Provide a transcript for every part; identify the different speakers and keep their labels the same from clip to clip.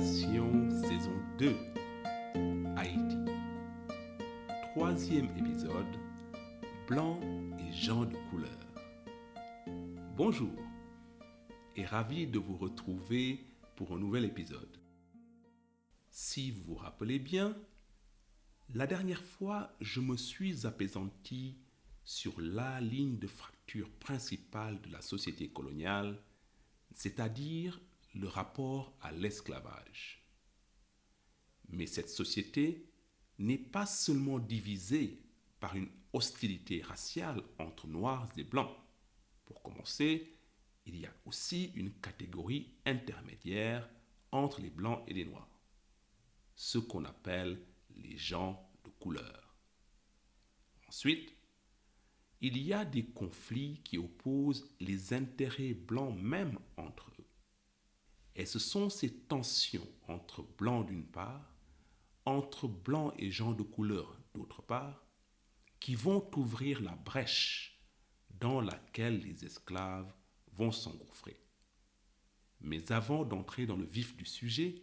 Speaker 1: Colonisation, saison 2, Haïti. Troisième épisode, Blancs et gens de couleur. Bonjour et ravi de vous retrouver pour un nouvel épisode. Si vous vous rappelez bien, la dernière fois, je me suis appesanti sur la ligne de fracture principale de la société coloniale, c'est-à-dire le rapport à l'esclavage. Mais cette société n'est pas seulement divisée par une hostilité raciale entre noirs et blancs. Pour commencer, il y a aussi une catégorie intermédiaire entre les blancs et les noirs, ce qu'on appelle les gens de couleur. Ensuite, il y a des conflits qui opposent les intérêts blancs même entre eux. Et ce sont ces tensions entre blancs d'une part, entre blancs et gens de couleur d'autre part, qui vont ouvrir la brèche dans laquelle les esclaves vont s'engouffrer. Mais avant d'entrer dans le vif du sujet,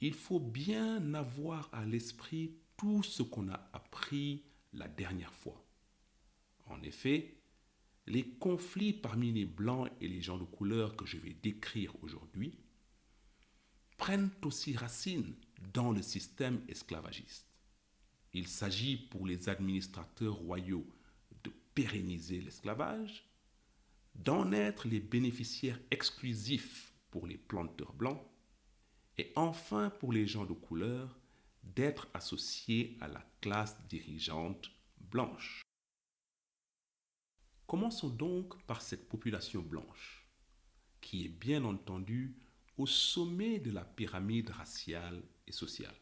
Speaker 1: il faut bien avoir à l'esprit tout ce qu'on a appris la dernière fois. En effet, les conflits parmi les blancs et les gens de couleur que je vais décrire aujourd'hui prennent aussi racine dans le système esclavagiste. Il s'agit pour les administrateurs royaux de pérenniser l'esclavage, d'en être les bénéficiaires exclusifs pour les planteurs blancs, et enfin pour les gens de couleur d'être associés à la classe dirigeante blanche. Commençons donc par cette population blanche, qui est bien entendu au sommet de la pyramide raciale et sociale.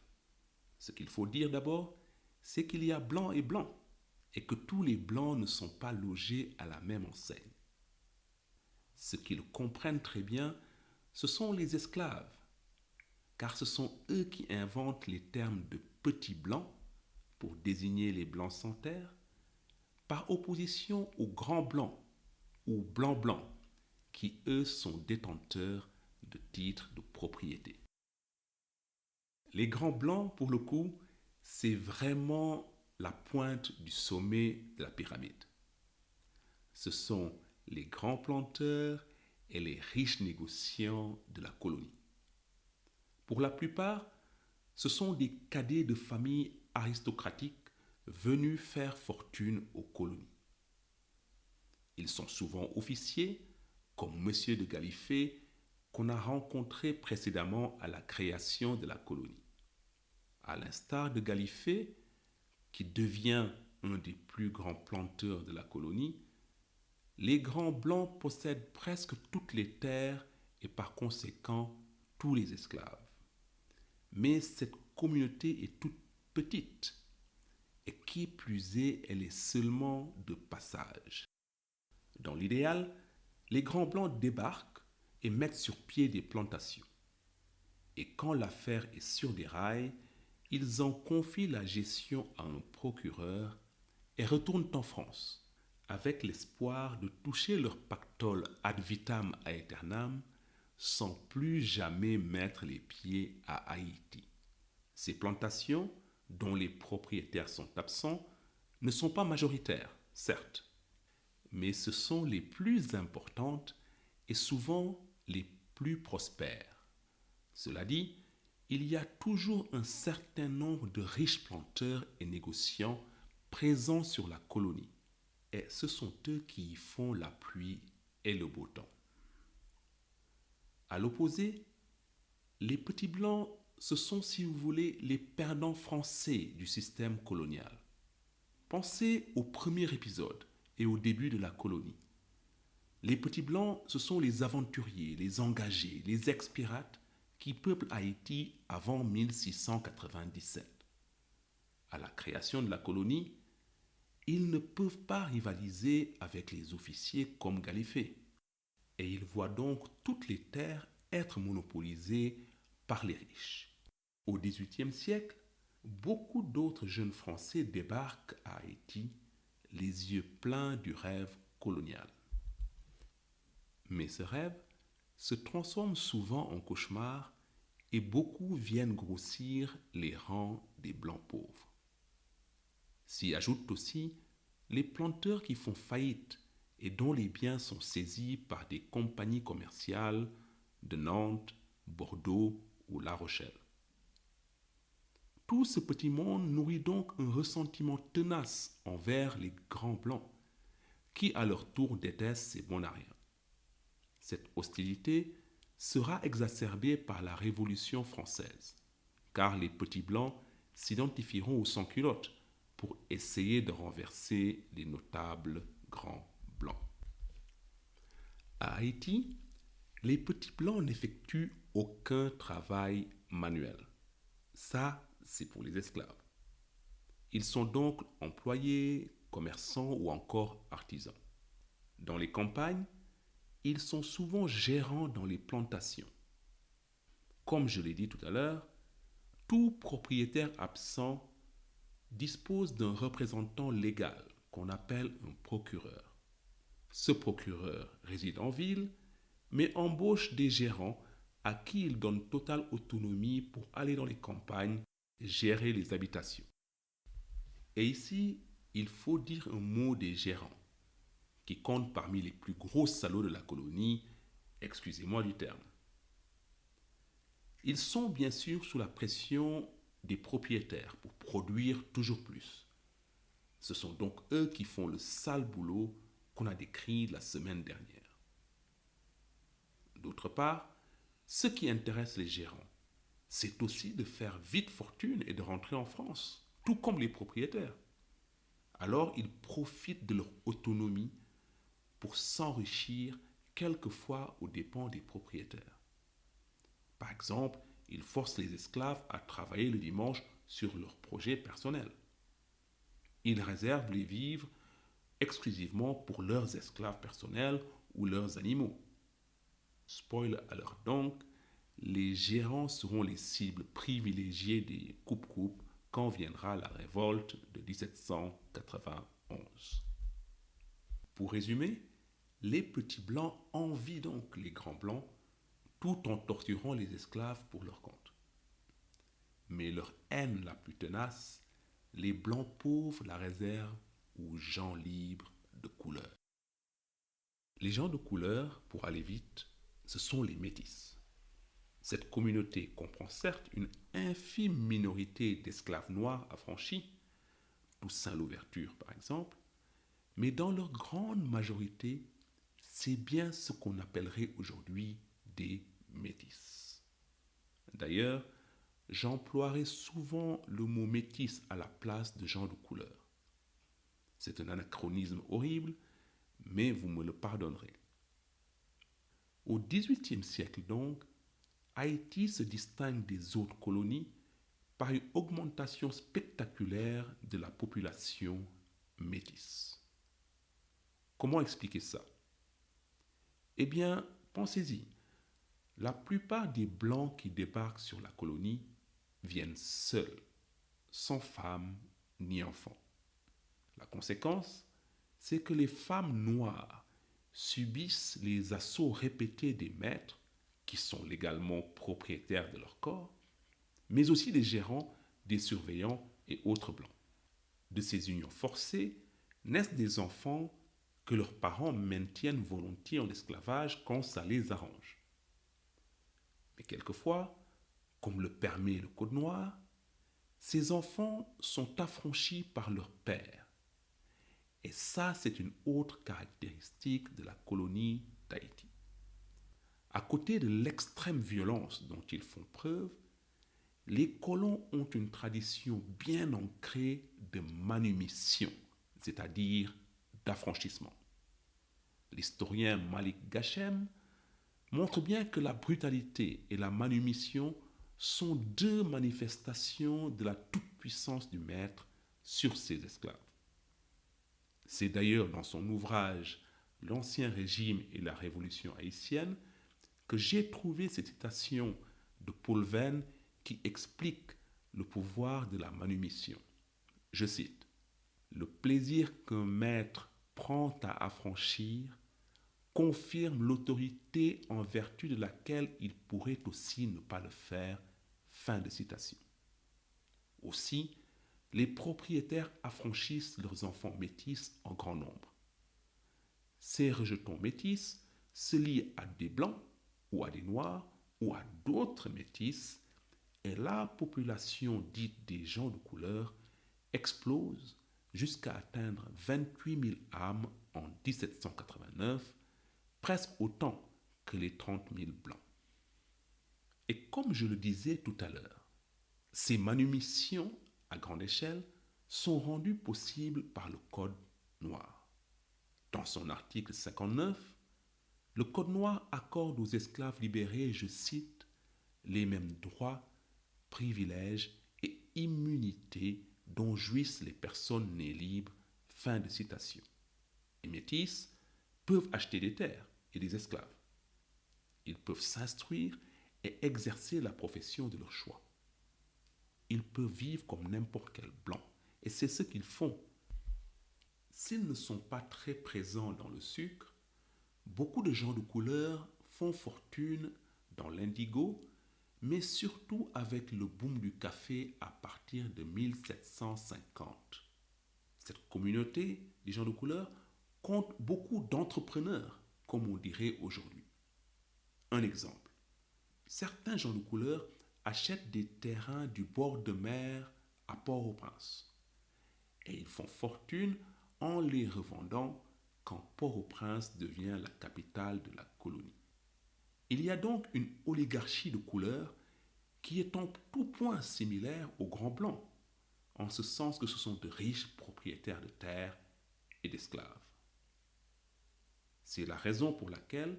Speaker 1: Ce qu'il faut dire d'abord, c'est qu'il y a blancs et blancs, et que tous les blancs ne sont pas logés à la même enseigne. Ce qu'ils comprennent très bien, ce sont les esclaves, car ce sont eux qui inventent les termes de petits blancs pour désigner les blancs sans terre, par opposition aux grands blancs ou blancs-blancs, qui eux sont détenteurs de titres de propriété. Les grands blancs, pour le coup, c'est vraiment la pointe du sommet de la pyramide. Ce sont les grands planteurs et les riches négociants de la colonie. Pour la plupart, ce sont des cadets de familles aristocratiques venus faire fortune aux colonies. Ils sont souvent officiers, comme Monsieur de Galifet, qu'on a rencontré précédemment à la création de la colonie. À l'instar de Galifet, qui devient un des plus grands planteurs de la colonie, les grands blancs possèdent presque toutes les terres et par conséquent tous les esclaves. Mais cette communauté est toute petite et qui plus est, elle est seulement de passage. Dans l'idéal, les grands blancs débarquent et mettent sur pied des plantations. Et quand l'affaire est sur des rails, ils en confient la gestion à un procureur et retournent en France, avec l'espoir de toucher leur pactole ad vitam aeternam sans plus jamais mettre les pieds à Haïti. Ces plantations, dont les propriétaires sont absents, ne sont pas majoritaires, certes, mais ce sont les plus importantes et souvent les plus prospères. Cela dit, il y a toujours un certain nombre de riches planteurs et négociants présents sur la colonie, et ce sont eux qui y font la pluie et le beau temps. À l'opposé, les petits blancs, ce sont, si vous voulez, les perdants français du système colonial. Pensez au premier épisode et au début de la colonie. Les petits blancs, ce sont les aventuriers, les engagés, les ex-pirates qui peuplent Haïti avant 1697. À la création de la colonie, ils ne peuvent pas rivaliser avec les officiers comme Galifet. Et ils voient donc toutes les terres être monopolisées par les riches. Au XVIIIe siècle, beaucoup d'autres jeunes Français débarquent à Haïti, les yeux pleins du rêve colonial. Mais ce rêve se transforme souvent en cauchemar et beaucoup viennent grossir les rangs des blancs pauvres. S'y ajoutent aussi les planteurs qui font faillite et dont les biens sont saisis par des compagnies commerciales de Nantes, Bordeaux ou La Rochelle. Tout ce petit monde nourrit donc un ressentiment tenace envers les grands blancs, qui à leur tour détestent ces bonariens. Cette hostilité sera exacerbée par la Révolution française, car les petits blancs s'identifieront aux sans-culottes pour essayer de renverser les notables grands blancs. À Haïti, les petits blancs n'effectuent aucun travail manuel. Ça, c'est pour les esclaves. Ils sont donc employés, commerçants ou encore artisans. Dans les campagnes, ils sont souvent gérants dans les plantations. Comme je l'ai dit tout à l'heure, tout propriétaire absent dispose d'un représentant légal qu'on appelle un procureur. Ce procureur réside en ville, mais embauche des gérants à qui il donne totale autonomie pour aller dans les campagnes gérer les habitations. Et ici, il faut dire un mot des gérants, qui comptent parmi les plus gros salauds de la colonie, excusez-moi du terme. Ils sont bien sûr sous la pression des propriétaires pour produire toujours plus. Ce sont donc eux qui font le sale boulot qu'on a décrit la semaine dernière. D'autre part, ce qui intéresse les gérants, c'est aussi de faire vite fortune et de rentrer en France, tout comme les propriétaires. Alors ils profitent de leur autonomie pour s'enrichir quelquefois aux dépens des propriétaires. Par exemple, ils forcent les esclaves à travailler le dimanche sur leurs projets personnels. Ils réservent les vivres exclusivement pour leurs esclaves personnels ou leurs animaux. Spoil alert donc, les gérants seront les cibles privilégiées des coupe-coupes quand viendra la révolte de 1791. Pour résumer, les petits blancs envient donc les grands blancs tout en torturant les esclaves pour leur compte. Mais leur haine la plus tenace, les blancs pauvres la réservent aux gens libres de couleur. Les gens de couleur, pour aller vite, ce sont les métis. Cette communauté comprend certes une infime minorité d'esclaves noirs affranchis, Toussaint Louverture par exemple, mais dans leur grande majorité, c'est bien ce qu'on appellerait aujourd'hui des métis. D'ailleurs, j'emploierai souvent le mot métis à la place de gens de couleur. C'est un anachronisme horrible, mais vous me le pardonnerez. Au XVIIIe siècle donc, Haïti se distingue des autres colonies par une augmentation spectaculaire de la population métisse. Comment expliquer ça? Eh bien, pensez-y. La plupart des Blancs qui débarquent sur la colonie viennent seuls, sans femmes ni enfants. La conséquence, c'est que les femmes noires subissent les assauts répétés des maîtres, qui sont légalement propriétaires de leur corps, mais aussi des gérants, des surveillants et autres Blancs. De ces unions forcées naissent des enfants que leurs parents maintiennent volontiers en esclavage quand ça les arrange. Mais quelquefois, comme le permet le Code noir, ces enfants sont affranchis par leur père. Et ça, c'est une autre caractéristique de la colonie d'Haïti. À côté de l'extrême violence dont ils font preuve, les colons ont une tradition bien ancrée de manumission, c'est-à-dire d'affranchissement. L'historien Malik Gachem montre bien que la brutalité et la manumission sont deux manifestations de la toute-puissance du maître sur ses esclaves. C'est d'ailleurs dans son ouvrage L'Ancien Régime et la Révolution haïtienne que j'ai trouvé cette citation de Paul Venn qui explique le pouvoir de la manumission. Je cite: « Le plaisir qu'un maître prend à affranchir confirme l'autorité en vertu de laquelle il pourrait aussi ne pas le faire. Fin de citation. Aussi, les propriétaires affranchissent leurs enfants métis en grand nombre. Ces rejetons métis se lient à des blancs ou à des noirs ou à d'autres métis et la population dite des gens de couleur explose jusqu'à atteindre 28 000 âmes en 1789, presque autant que les 30 000 blancs. Et comme je le disais tout à l'heure, ces manumissions à grande échelle sont rendues possibles par le Code noir. Dans son article 59, le Code noir accorde aux esclaves libérés, je cite, les mêmes droits, privilèges et immunités dont jouissent les personnes nées libres. Fin de citation. Les métis peuvent acheter des terres et des esclaves. Ils peuvent s'instruire et exercer la profession de leur choix. Ils peuvent vivre comme n'importe quel blanc, et c'est ce qu'ils font. S'ils ne sont pas très présents dans le sucre, beaucoup de gens de couleur font fortune dans l'indigo, mais surtout avec le boom du café à partir de 1750. Cette communauté des gens de couleur compte beaucoup d'entrepreneurs, comme on dirait aujourd'hui. Un exemple. Certains gens de couleur achètent des terrains du bord de mer à Port-au-Prince et ils font fortune en les revendant quand Port-au-Prince devient la capitale de la colonie. Il y a donc une oligarchie de couleur qui est en tout point similaire aux Grands Blancs, en ce sens que ce sont de riches propriétaires de terres et d'esclaves. C'est la raison pour laquelle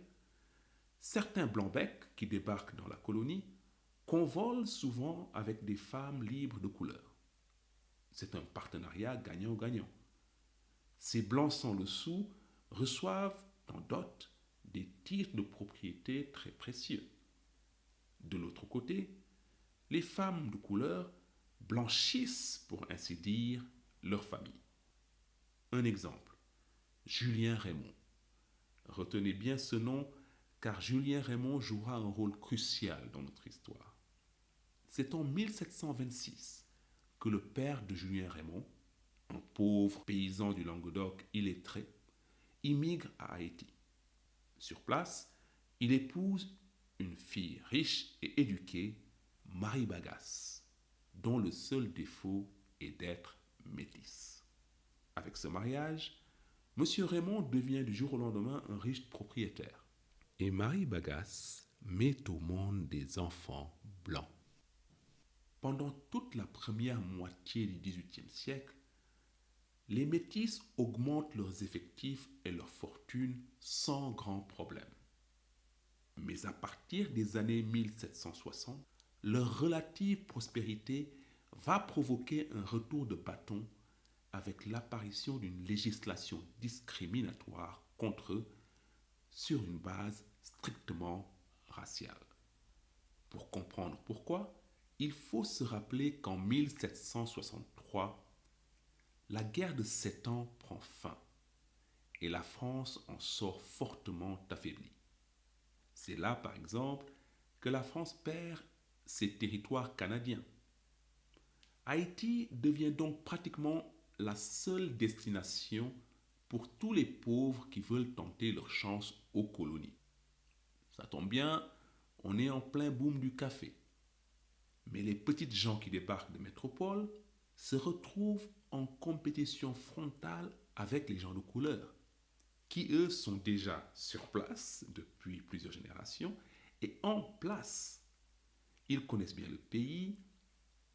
Speaker 1: certains blancs-becs qui débarquent dans la colonie convolent souvent avec des femmes libres de couleur. C'est un partenariat gagnant-gagnant. Ces blancs sans le sou reçoivent en dot des titres de propriété très précieux. De l'autre côté, les femmes de couleur blanchissent, pour ainsi dire, leur famille. Un exemple, Julien Raymond. Retenez bien ce nom car Julien Raymond jouera un rôle crucial dans notre histoire. C'est en 1726 que le père de Julien Raymond, un pauvre paysan du Languedoc illettré, immigre à Haïti. Sur place, il épouse une fille riche et éduquée, Marie Bagasse, dont le seul défaut est d'être métisse. Avec ce mariage, M. Raymond devient du jour au lendemain un riche propriétaire. Et Marie Bagasse met au monde des enfants blancs. Pendant toute la première moitié du XVIIIe siècle, les métis augmentent leurs effectifs et leurs fortunes sans grand problème. Mais à partir des années 1760, leur relative prospérité va provoquer un retour de bâton avec l'apparition d'une législation discriminatoire contre eux sur une base strictement raciale. Pour comprendre pourquoi, il faut se rappeler qu'en 1763, la guerre de 7 ans prend fin et la France en sort fortement affaiblie. C'est là, par exemple, que la France perd ses territoires canadiens. Haïti devient donc pratiquement la seule destination pour tous les pauvres qui veulent tenter leur chance aux colonies. Ça tombe bien, on est en plein boom du café. Mais les petites gens qui débarquent de métropole se retrouvent en compétition frontale avec les gens de couleur, qui eux sont déjà sur place depuis plusieurs générations et en place. Ils connaissent bien le pays,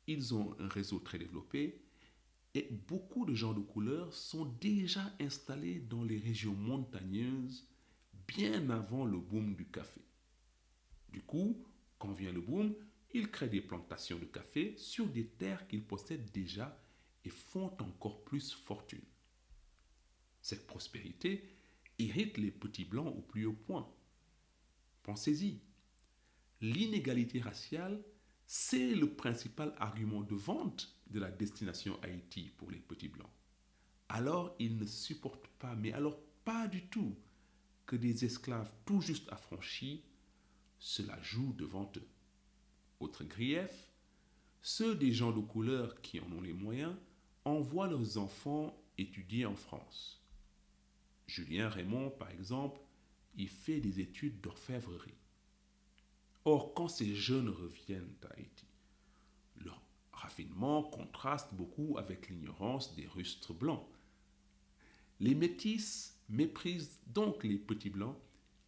Speaker 1: ils ont un réseau très développé et beaucoup de gens de couleur sont déjà installés dans les régions montagneuses bien avant le boom du café. Du coup, quand vient le boom, ils créent des plantations de café sur des terres qu'ils possèdent déjà et font encore plus fortune. Cette prospérité irrite les petits blancs au plus haut point. Pensez-y, l'inégalité raciale, c'est le principal argument de vente de la destination Haïti pour les petits blancs. Alors ils ne supportent pas, mais alors pas du tout, que des esclaves tout juste affranchis se la jouent devant eux. Autre grief, ceux des gens de couleur qui en ont les moyens envoient leurs enfants étudier en France. Julien Raymond, par exemple, y fait des études d'orfèvrerie. Or, quand ces jeunes reviennent à Haïti, leur raffinement contraste beaucoup avec l'ignorance des rustres blancs. Les métis méprisent donc les petits blancs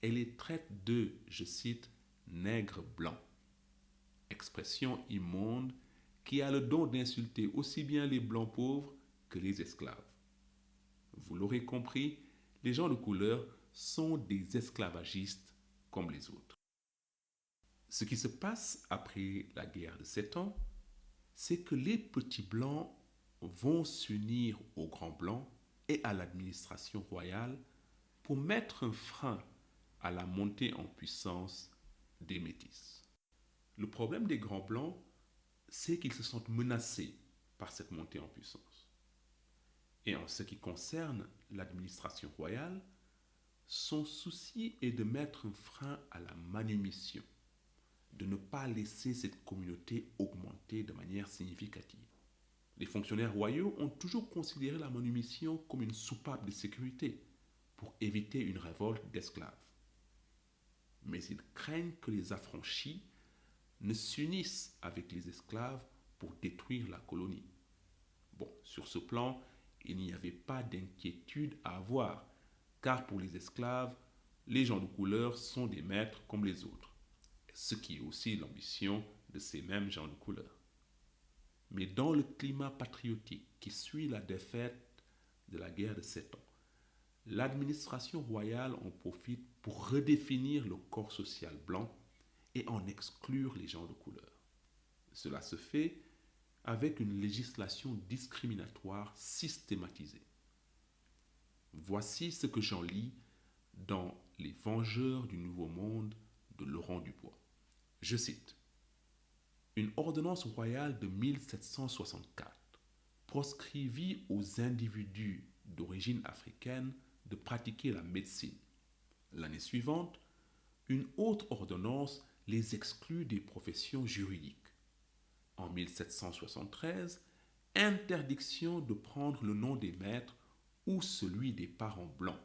Speaker 1: et les traitent de, je cite, nègres blancs. Expression immonde qui a le don d'insulter aussi bien les blancs pauvres que les esclaves. Vous l'aurez compris, les gens de couleur sont des esclavagistes comme les autres. Ce qui se passe après la guerre de 7 ans, c'est que les petits blancs vont s'unir aux grands blancs et à l'administration royale pour mettre un frein à la montée en puissance des métis. Le problème des grands blancs, c'est qu'ils se sentent menacés par cette montée en puissance. Et en ce qui concerne l'administration royale, son souci est de mettre un frein à la manumission, de ne pas laisser cette communauté augmenter de manière significative. Les fonctionnaires royaux ont toujours considéré la manumission comme une soupape de sécurité pour éviter une révolte d'esclaves. Mais ils craignent que les affranchis ne s'unissent avec les esclaves pour détruire la colonie. Bon, sur ce plan, il n'y avait pas d'inquiétude à avoir, car pour les esclaves, les gens de couleur sont des maîtres comme les autres, ce qui est aussi l'ambition de ces mêmes gens de couleur. Mais dans le climat patriotique qui suit la défaite de la guerre de 7 ans, l'administration royale en profite pour redéfinir le corps social blanc et en exclure les gens de couleur. Cela se fait avec une législation discriminatoire systématisée. Voici ce que j'en lis dans Les Vengeurs du Nouveau Monde de Laurent Dubois. Je cite: une ordonnance royale de 1764 proscrivit aux individus d'origine africaine de pratiquer la médecine. L'année suivante, une autre ordonnance les exclut des professions juridiques. En 1773, interdiction de prendre le nom des maîtres ou celui des parents blancs.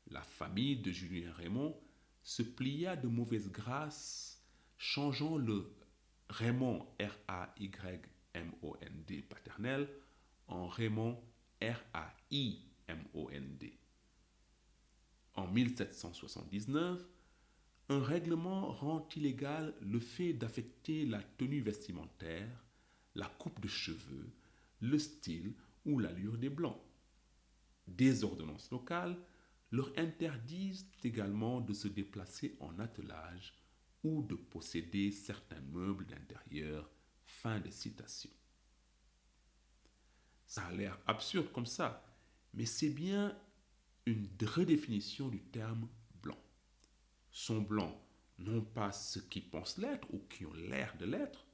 Speaker 1: La famille de Julien Raymond se plia de mauvaise grâce, changeant le Raymond R-A-Y-M-O-N-D paternel en Raymond R-A-I-M-O-N-D. En 1779, un règlement rend illégal le fait d'affecter la tenue vestimentaire, la coupe de cheveux, le style ou l'allure des blancs. Des ordonnances locales leur interdisent également de se déplacer en attelage ou de posséder certains meubles d'intérieur. Fin de citation. Ça a l'air absurde comme ça, mais c'est bien une redéfinition du terme blanc. Sont blancs non pas ceux qui pensent l'être ou qui ont l'air de l'être,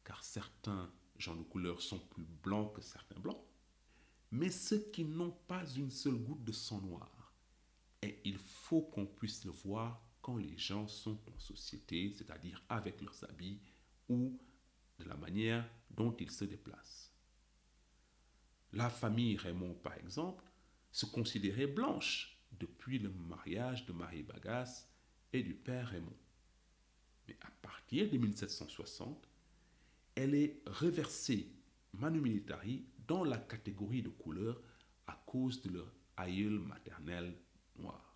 Speaker 1: car certains gens de couleur sont plus blancs que certains blancs, mais ceux qui n'ont pas une seule goutte de sang noir. Et il faut qu'on puisse le voir quand les gens sont en société, c'est-à-dire avec leurs habits ou de la manière dont ils se déplacent. La famille Raymond, par exemple, se considérait blanche depuis le mariage de Marie Bagasse et du père Raymond. Mais à partir de 1760, elle est reversée manu militari dans la catégorie de couleur à cause de leur aïeul maternel noir.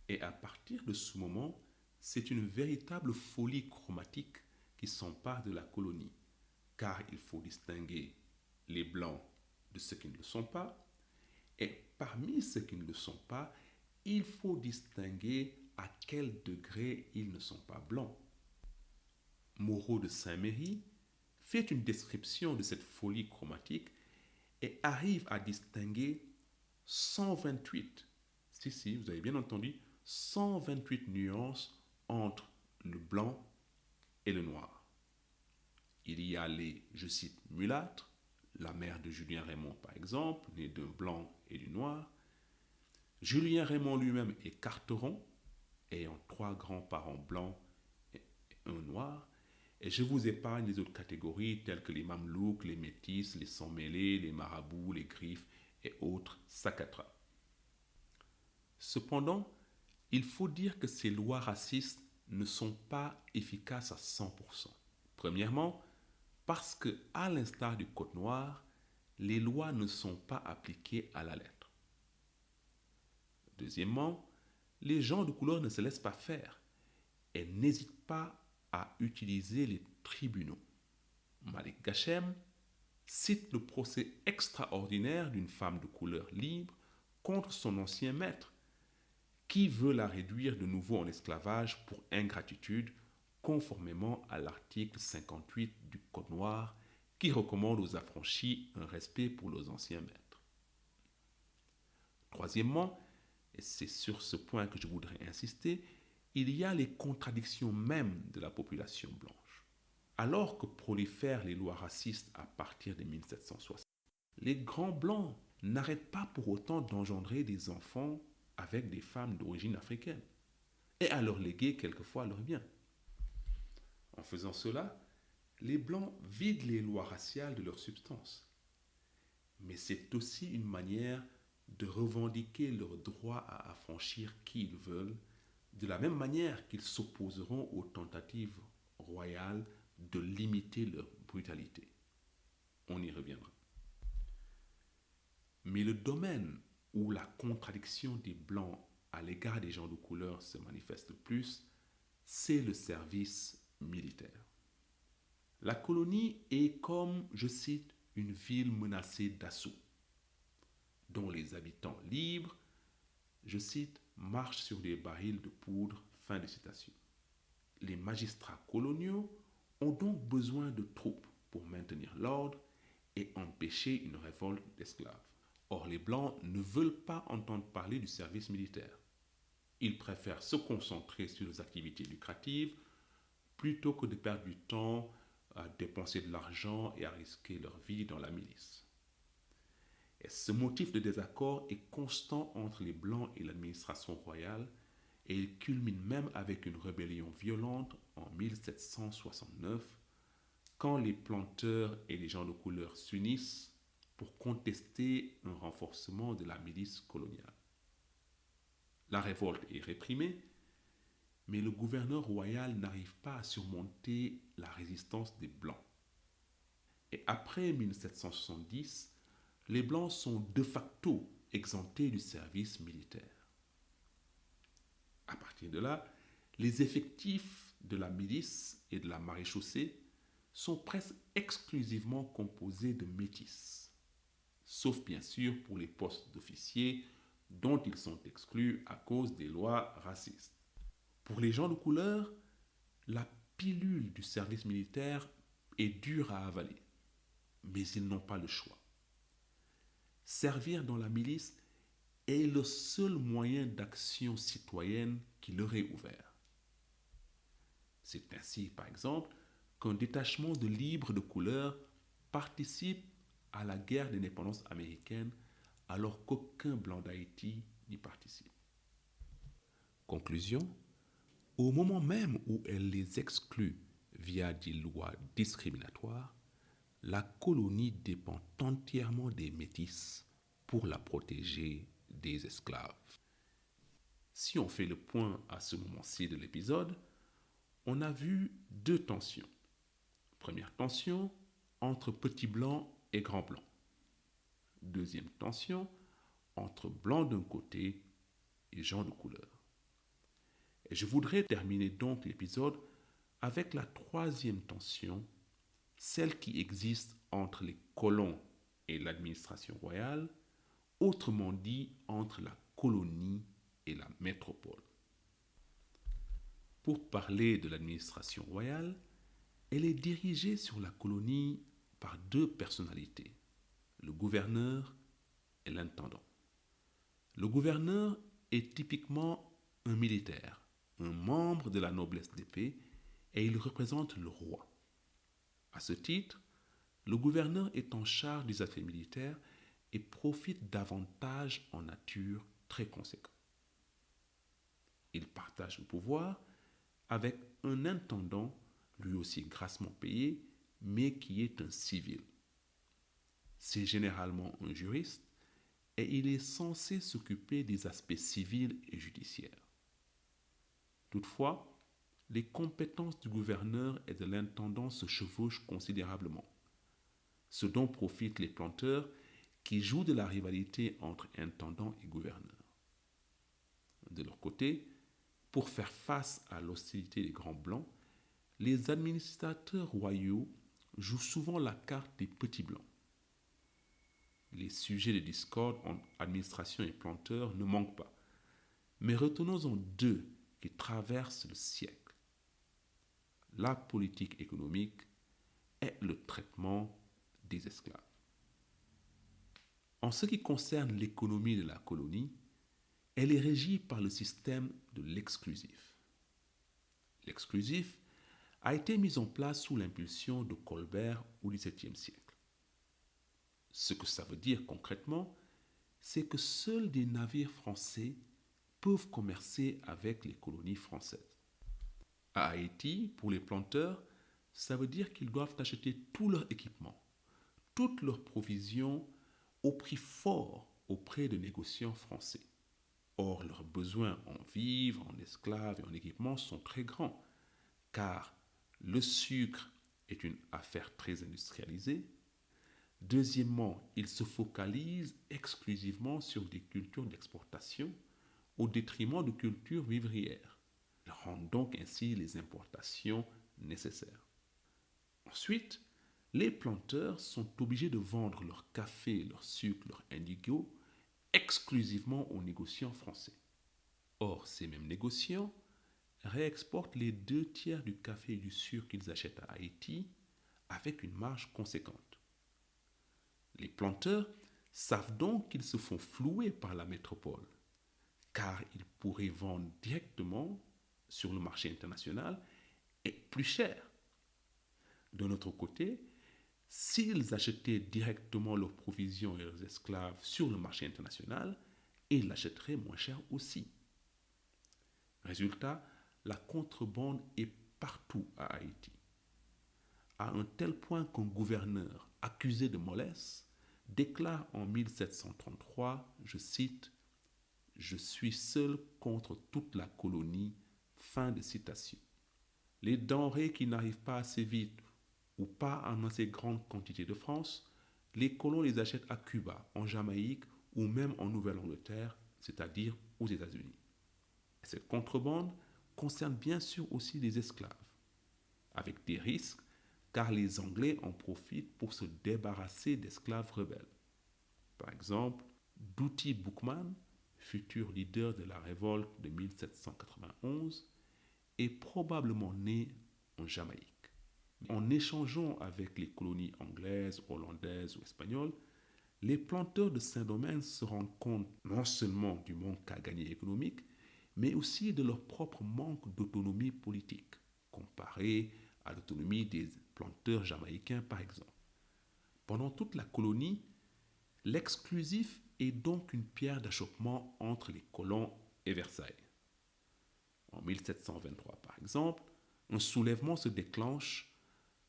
Speaker 1: Et à partir de ce moment, c'est une véritable folie chromatique qui s'empare de la colonie, car il faut distinguer les blancs de ceux qui ne le sont pas, et parmi ceux qui ne le sont pas, il faut distinguer à quel degré ils ne sont pas blancs. Moreau de Saint-Méry fait une description de cette folie chromatique et arrive à distinguer 128, si, vous avez bien entendu, 128 nuances entre le blanc et le noir. Il y a les, je cite, mulâtres, la mère de Julien Raymond par exemple, née d'un blanc et du noir. Julien Raymond lui-même est carteron, ayant 3 grands-parents blancs et un noir, et je vous épargne les autres catégories telles que les mamelouks, les métis, les sans-mêlés, les marabouts, les griffes et autres sakatras. Cependant, il faut dire que ces lois racistes ne sont pas efficaces à 100%. Premièrement, parce que, à l'instar du Code noir, les lois ne sont pas appliquées à la lettre. Deuxièmement, les gens de couleur ne se laissent pas faire et n'hésitent pas à utiliser les tribunaux. Malik Gachem cite le procès extraordinaire d'une femme de couleur libre contre son ancien maître, qui veut la réduire de nouveau en esclavage pour ingratitude, conformément à l'article 58 du Code noir, qui recommande aux affranchis un respect pour leurs anciens maîtres. Troisièmement, et c'est sur ce point que je voudrais insister, il y a les contradictions mêmes de la population blanche. Alors que prolifèrent les lois racistes à partir de 1760, les grands blancs n'arrêtent pas pour autant d'engendrer des enfants avec des femmes d'origine africaine et à leur léguer quelquefois leurs biens. En faisant cela, les blancs vident les lois raciales de leur substance. Mais c'est aussi une manière de revendiquer leur droit à affranchir qui ils veulent, de la même manière qu'ils s'opposeront aux tentatives royales de limiter leur brutalité. On y reviendra. Mais le domaine où la contradiction des Blancs à l'égard des gens de couleur se manifeste le plus, c'est le service militaire. La colonie est comme, je cite, une ville menacée d'assaut, dont les habitants libres, je cite, marchent sur des barils de poudre, fin de citation. Les magistrats coloniaux ont donc besoin de troupes pour maintenir l'ordre et empêcher une révolte d'esclaves. Or, les Blancs ne veulent pas entendre parler du service militaire. Ils préfèrent se concentrer sur les activités lucratives plutôt que de perdre du temps à dépenser de l'argent et à risquer leur vie dans la milice. Et ce motif de désaccord est constant entre les Blancs et l'administration royale et il culmine même avec une rébellion violente en 1769 quand les planteurs et les gens de couleur s'unissent pour contester un renforcement de la milice coloniale. La révolte est réprimée, mais le gouverneur royal n'arrive pas à surmonter la résistance des Blancs. Et après 1770, les Blancs sont de facto exemptés du service militaire. À partir de là, les effectifs de la milice et de la maréchaussée sont presque exclusivement composés de métis, sauf bien sûr pour les postes d'officiers dont ils sont exclus à cause des lois racistes. Pour les gens de couleur, la pilule du service militaire est dure à avaler, mais ils n'ont pas le choix. Servir dans la milice est le seul moyen d'action citoyenne qui leur est ouvert. C'est ainsi, par exemple, qu'un détachement de libres de couleur participe à la guerre d'indépendance américaine alors qu'aucun blanc d'Haïti n'y participe. Conclusion, au moment même où elle les exclut via des lois discriminatoires, la colonie dépend entièrement des métis pour la protéger des esclaves. Si on fait le point à ce moment-ci de l'épisode, on a vu deux tensions. Première tension, entre petits blancs et grands blancs. Deuxième tension, entre blancs d'un côté et gens de couleur. Et je voudrais terminer donc l'épisode avec la troisième tension, celle qui existe entre les colons et l'administration royale, autrement dit entre la colonie et la métropole. Pour parler de l'administration royale, elle est dirigée sur la colonie par deux personnalités, le gouverneur et l'intendant. Le gouverneur est typiquement un militaire, un membre de la noblesse d'épée, et il représente le roi. À ce titre, le gouverneur est en charge des affaires militaires et profite d'avantages en nature très conséquent. Il partage le pouvoir avec un intendant, lui aussi grassement payé, mais qui est un civil. C'est généralement un juriste et il est censé s'occuper des aspects civils et judiciaires. Toutefois, les compétences du gouverneur et de l'intendant se chevauchent considérablement, ce dont profitent les planteurs qui jouent de la rivalité entre intendant et gouverneur. De leur côté, pour faire face à l'hostilité des Grands Blancs, les administrateurs royaux jouent souvent la carte des petits Blancs. Les sujets de discorde entre administration et planteurs ne manquent pas, mais retenons-en deux qui traversent le siècle. La politique économique et le traitement des esclaves. En ce qui concerne l'économie de la colonie, elle est régie par le système de l'exclusif. L'exclusif a été mis en place sous l'impulsion de Colbert au XVIIe siècle. Ce que ça veut dire concrètement, c'est que seuls des navires français peuvent commercer avec les colonies françaises. À Haïti, pour les planteurs, ça veut dire qu'ils doivent acheter tout leur équipement, toutes leurs provisions au prix fort auprès de négociants français. Or, leurs besoins en vivres, en esclaves et en équipements sont très grands, car le sucre est une affaire très industrialisée. Deuxièmement, ils se focalisent exclusivement sur des cultures d'exportation au détriment de cultures vivrières. Ils rendent donc ainsi les importations nécessaires. Ensuite, les planteurs sont obligés de vendre leur café, leur sucre, leur indigo exclusivement aux négociants français. Or, ces mêmes négociants réexportent les 2/3 du café et du sucre qu'ils achètent à Haïti avec une marge conséquente. Les planteurs savent donc qu'ils se font flouer par la métropole, car ils pourraient vendre directement sur le marché international et plus cher. De notre côté, s'ils achetaient directement leurs provisions et leurs esclaves sur le marché international, ils l'achèteraient moins cher aussi. Résultat, la contrebande est partout à Haïti, à un tel point qu'un gouverneur accusé de mollesse déclare en 1733, je cite, « Je suis seul contre toute la colonie ». Fin de citation. Les denrées qui n'arrivent pas assez vite ou pas en assez grande quantité de France, les colons les achètent à Cuba, en Jamaïque ou même en Nouvelle-Angleterre, c'est-à-dire aux États-Unis. Cette contrebande concerne bien sûr aussi les esclaves, avec des risques car les Anglais en profitent pour se débarrasser d'esclaves rebelles. Par exemple, Doughty Boukman, futur leader de la révolte de 1791, est probablement né en Jamaïque. En échangeant avec les colonies anglaises, hollandaises ou espagnoles, les planteurs de Saint-Domingue se rendent compte non seulement du manque à gagner économique, mais aussi de leur propre manque d'autonomie politique, comparé à l'autonomie des planteurs jamaïcains par exemple. Pendant toute la colonie, l'exclusif est donc une pierre d'achoppement entre les colons et Versailles. En 1723 par exemple, un soulèvement se déclenche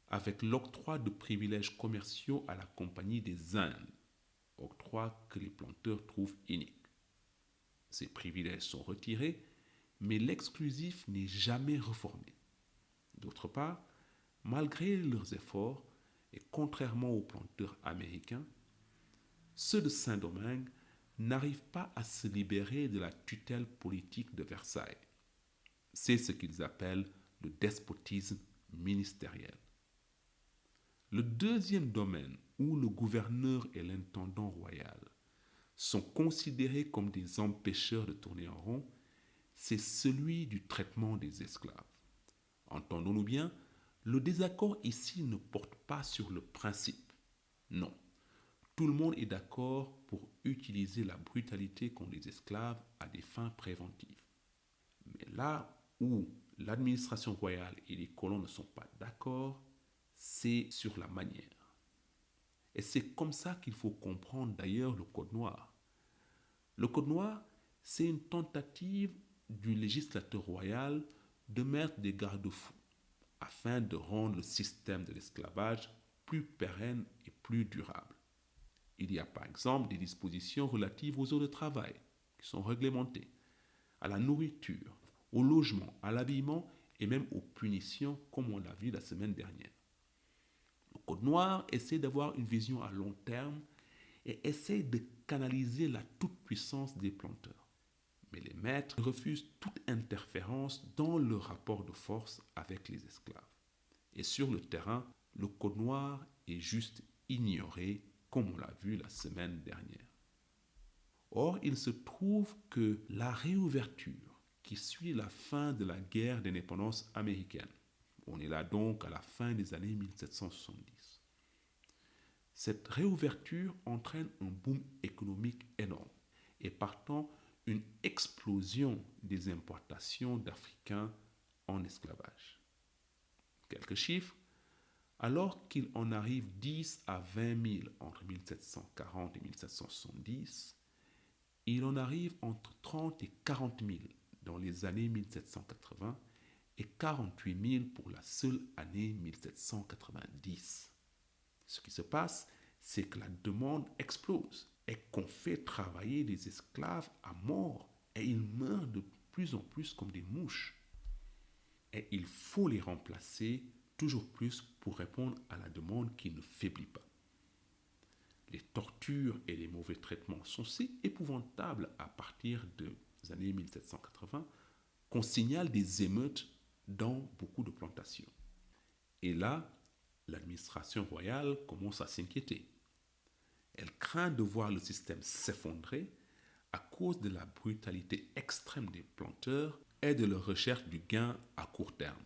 Speaker 1: avec l'octroi de privilèges commerciaux à la Compagnie des Indes, octroi que les planteurs trouvent inique. Ces privilèges sont retirés, mais l'exclusif n'est jamais reformé. D'autre part, malgré leurs efforts, et contrairement aux planteurs américains, ceux de Saint-Domingue n'arrivent pas à se libérer de la tutelle politique de Versailles. C'est ce qu'ils appellent le despotisme ministériel. Le deuxième domaine où le gouverneur et l'intendant royal sont considérés comme des empêcheurs de tourner en rond, c'est celui du traitement des esclaves. Entendons-nous bien, le désaccord ici ne porte pas sur le principe. Non, tout le monde est d'accord pour utiliser la brutalité contre les esclaves à des fins préventives. Mais là où l'administration royale et les colons ne sont pas d'accord, c'est sur la manière. Et c'est comme ça qu'il faut comprendre d'ailleurs le Code noir. Le Code noir, c'est une tentative du législateur royal de mettre des garde-fous afin de rendre le système de l'esclavage plus pérenne et plus durable. Il y a par exemple des dispositions relatives aux heures de travail qui sont réglementées, à la nourriture, au logement, à l'habillement et même aux punitions comme on l'a vu la semaine dernière. Le Code noir essaie d'avoir une vision à long terme et essaie de canaliser la toute-puissance des planteurs. Mais les maîtres refusent toute interférence dans le rapport de force avec les esclaves. Et sur le terrain, le Code noir est juste ignoré, comme on l'a vu la semaine dernière. Or, il se trouve que la réouverture qui suit la fin de la guerre d'indépendance américaine, on est là donc à la fin des années 1770, cette réouverture entraîne un boom économique énorme et partant une explosion des importations d'Africains en esclavage. Quelques chiffres. Alors qu'il en arrive 10 à 20 000 entre 1740 et 1770, il en arrive entre 30 et 40 000 dans les années 1780 et 48 000 pour la seule année 1790. Ce qui se passe, c'est que la demande explose et qu'on fait travailler les esclaves à mort et ils meurent de plus en plus comme des mouches. Et il faut les remplacer toujours plus pour répondre à la demande qui ne faiblit pas. Les tortures et les mauvais traitements sont si épouvantables à partir des années 1780 qu'on signale des émeutes dans beaucoup de plantations. Et là, l'administration royale commence à s'inquiéter. Elle craint de voir le système s'effondrer à cause de la brutalité extrême des planteurs et de leur recherche du gain à court terme.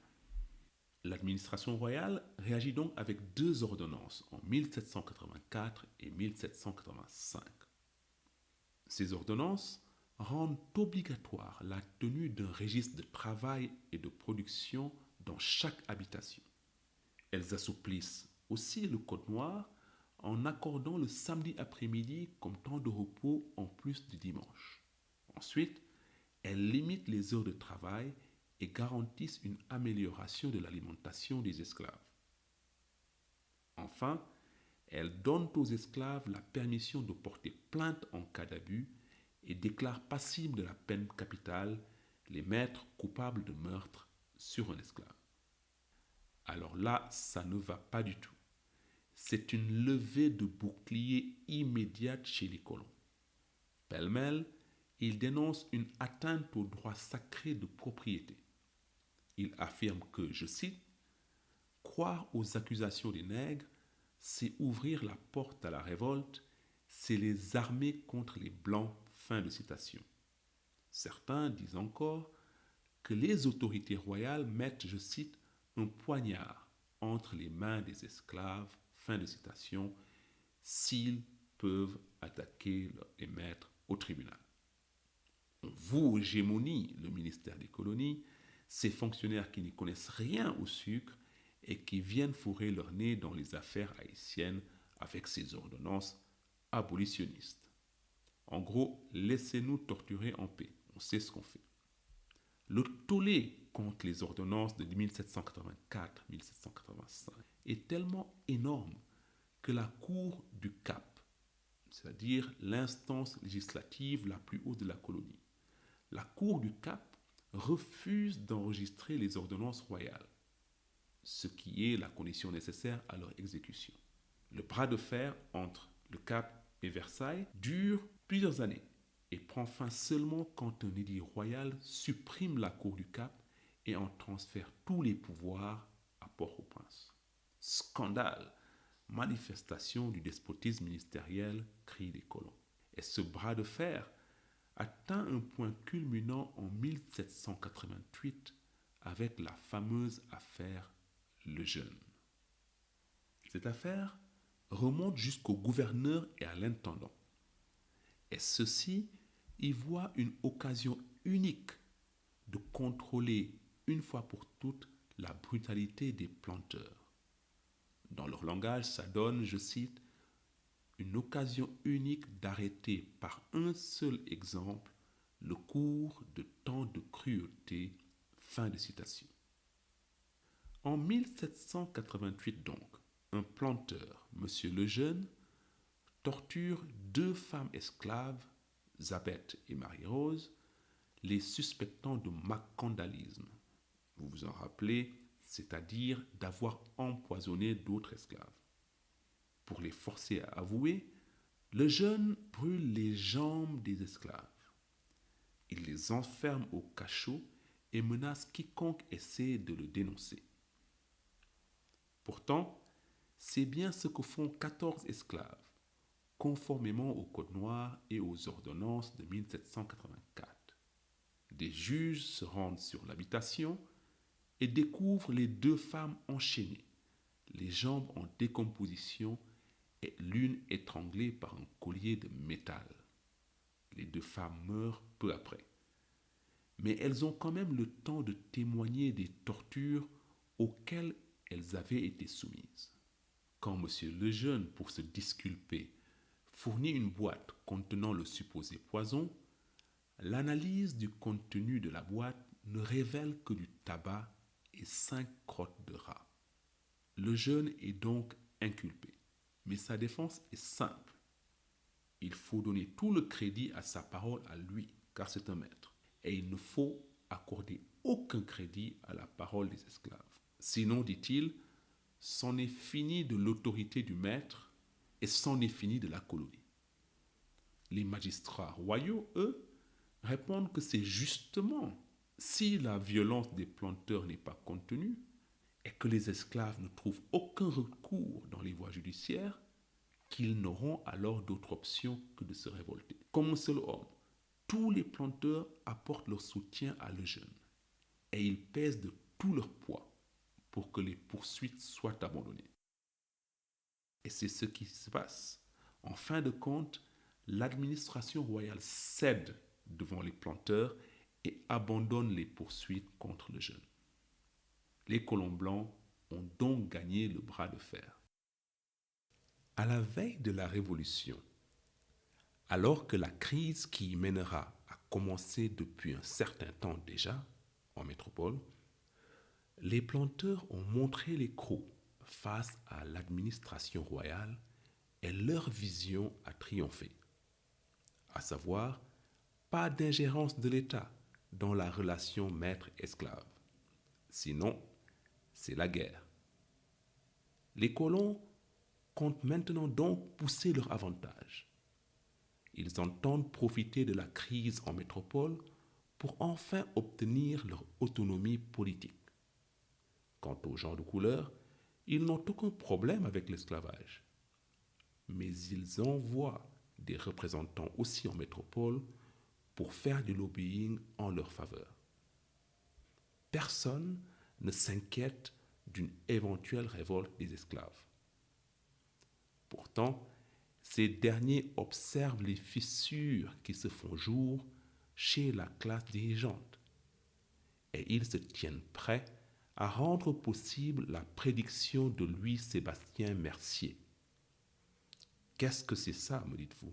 Speaker 1: L'administration royale réagit donc avec deux ordonnances en 1784 et 1785. Ces ordonnances rendent obligatoire la tenue d'un registre de travail et de production dans chaque habitation. Elles assouplissent aussi le Code noir en accordant le samedi après-midi comme temps de repos en plus du dimanche. Ensuite, elles limitent les heures de travail et garantissent une amélioration de l'alimentation des esclaves. Enfin, elles donnent aux esclaves la permission de porter plainte en cas d'abus et déclarent passibles de la peine capitale les maîtres coupables de meurtre sur un esclave. Alors là, ça ne va pas du tout. C'est une levée de bouclier immédiate chez les colons. Pêle-mêle, ils dénoncent une atteinte au droit sacré de propriété. Il affirme que, je cite, « Croire aux accusations des nègres, c'est ouvrir la porte à la révolte, c'est les armer contre les blancs. » Fin de citation. Certains disent encore que les autorités royales mettent, je cite, un poignard entre les mains des esclaves, fin de citation, s'ils peuvent attaquer les maîtres au tribunal. On voue hégémonie le ministère des colonies, ces fonctionnaires qui n'y connaissent rien au sucre et qui viennent fourrer leur nez dans les affaires haïtiennes avec ces ordonnances abolitionnistes. En gros, laissez-nous torturer en paix, on sait ce qu'on fait. Le tollé contre les ordonnances de 1784-1785 est tellement énorme que la Cour du Cap, c'est-à-dire l'instance législative la plus haute de la colonie, la Cour du Cap refuse d'enregistrer les ordonnances royales, ce qui est la condition nécessaire à leur exécution. Le bras de fer entre le Cap et Versailles dure plusieurs années et prend fin seulement quand un édit royal supprime la Cour du Cap et en transfère tous les pouvoirs à Port-au-Prince. Scandale, manifestation du despotisme ministériel, crient les colons. Et ce bras de fer atteint un point culminant en 1788 avec la fameuse affaire Lejeune. Cette affaire remonte jusqu'au gouverneur et à l'intendant. Et ceux-ci y voient une occasion unique de contrôler une fois pour toutes la brutalité des planteurs. Dans leur langage, ça donne, je cite, une occasion unique d'arrêter par un seul exemple le cours de tant de cruauté. Fin de citation. En 1788 donc, un planteur, M. Lejeune, torture 2 femmes esclaves, Zabeth et Marie-Rose, les suspectant de macandalisme. Vous vous en rappelez, c'est-à-dire d'avoir empoisonné d'autres esclaves. Pour les forcer à avouer, Lejeune brûle les jambes des esclaves. Il les enferme au cachot et menace quiconque essaie de le dénoncer. Pourtant, c'est bien ce que font 14 esclaves, conformément au Code noir et aux ordonnances de 1784. Des juges se rendent sur l'habitation et découvrent les 2 femmes enchaînées, les jambes en décomposition et l'une étranglée par un collier de métal. Les 2 femmes meurent peu après. Mais elles ont quand même le temps de témoigner des tortures auxquelles elles avaient été soumises. Quand M. Lejeune, pour se disculper, fournit une boîte contenant le supposé poison, l'analyse du contenu de la boîte ne révèle que du tabac et 5 crottes de rat. Lejeune est donc inculpé, mais sa défense est simple. Il faut donner tout le crédit à sa parole à lui, car c'est un maître, et il ne faut accorder aucun crédit à la parole des esclaves. Sinon, dit-il, c'en est fini de l'autorité du maître et c'en est fini de la colonie. Les magistrats royaux, eux, répondent que c'est justement si la violence des planteurs n'est pas contenue et que les esclaves ne trouvent aucun recours dans les voies judiciaires, qu'ils n'auront alors d'autre option que de se révolter. Comme un seul homme, tous les planteurs apportent leur soutien à Lejeune et ils pèsent de tout leur poids pour que les poursuites soient abandonnées. Et c'est ce qui se passe. En fin de compte, l'administration royale cède devant les planteurs et abandonne les poursuites contre Lejeune. Les colons blancs ont donc gagné le bras de fer. À la veille de la Révolution, alors que la crise qui y mènera a commencé depuis un certain temps déjà en métropole, les planteurs ont montré les crocs face à l'administration royale et leur vision a triomphé. À savoir, pas d'ingérence de l'État dans la relation maître-esclave. Sinon, c'est la guerre. Les colons comptent maintenant donc pousser leur avantage. Ils entendent profiter de la crise en métropole pour enfin obtenir leur autonomie politique. Quant aux gens de couleur, ils n'ont aucun problème avec l'esclavage. Mais ils envoient des représentants aussi en métropole pour faire du lobbying en leur faveur. Personne ne s'inquiète d'une éventuelle révolte des esclaves. Pourtant, ces derniers observent les fissures qui se font jour chez la classe dirigeante et ils se tiennent prêts à rendre possible la prédiction de Louis-Sébastien Mercier. Qu'est-ce que c'est ça, me dites-vous?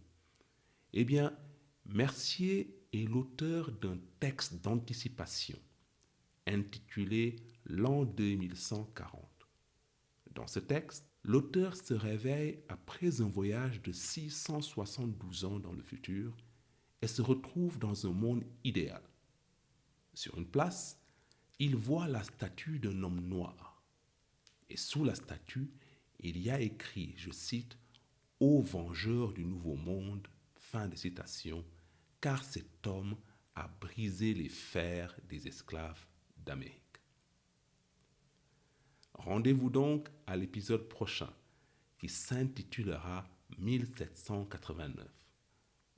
Speaker 1: Eh bien, Mercier est l'auteur d'un texte d'anticipation intitulé L'an 2140. Dans ce texte, l'auteur se réveille après un voyage de 672 ans dans le futur et se retrouve dans un monde idéal. Sur une place, il voit la statue d'un homme noir. Et sous la statue, il y a écrit, je cite, « Ô vengeur du nouveau monde », fin de citation, car cet homme a brisé les fers des esclaves d'Amérique. Rendez-vous donc à l'épisode prochain qui s'intitulera 1789.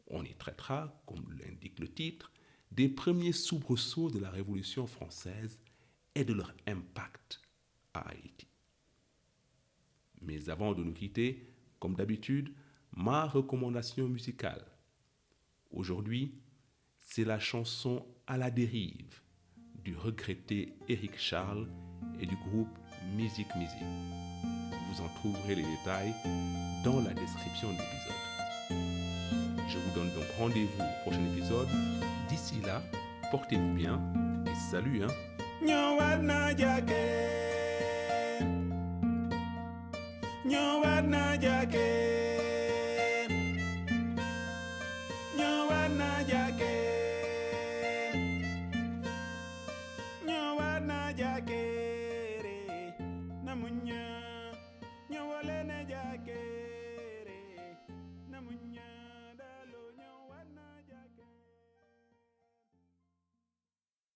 Speaker 1: On y traitera, comme l'indique le titre, des premiers soubresauts de la Révolution française et de leur impact à Haïti. Mais avant de nous quitter, comme d'habitude, ma recommandation musicale. Aujourd'hui, c'est la chanson À la dérive du regretté Éric Charles et du groupe Musique. Vous en trouverez les détails dans la description de l'épisode. Je vous donne donc rendez-vous au prochain épisode. D'ici là, portez-vous bien et salut, hein.
Speaker 2: ñëwaat naa jaake ñëwaat naa jaake ñëwaat naa jaake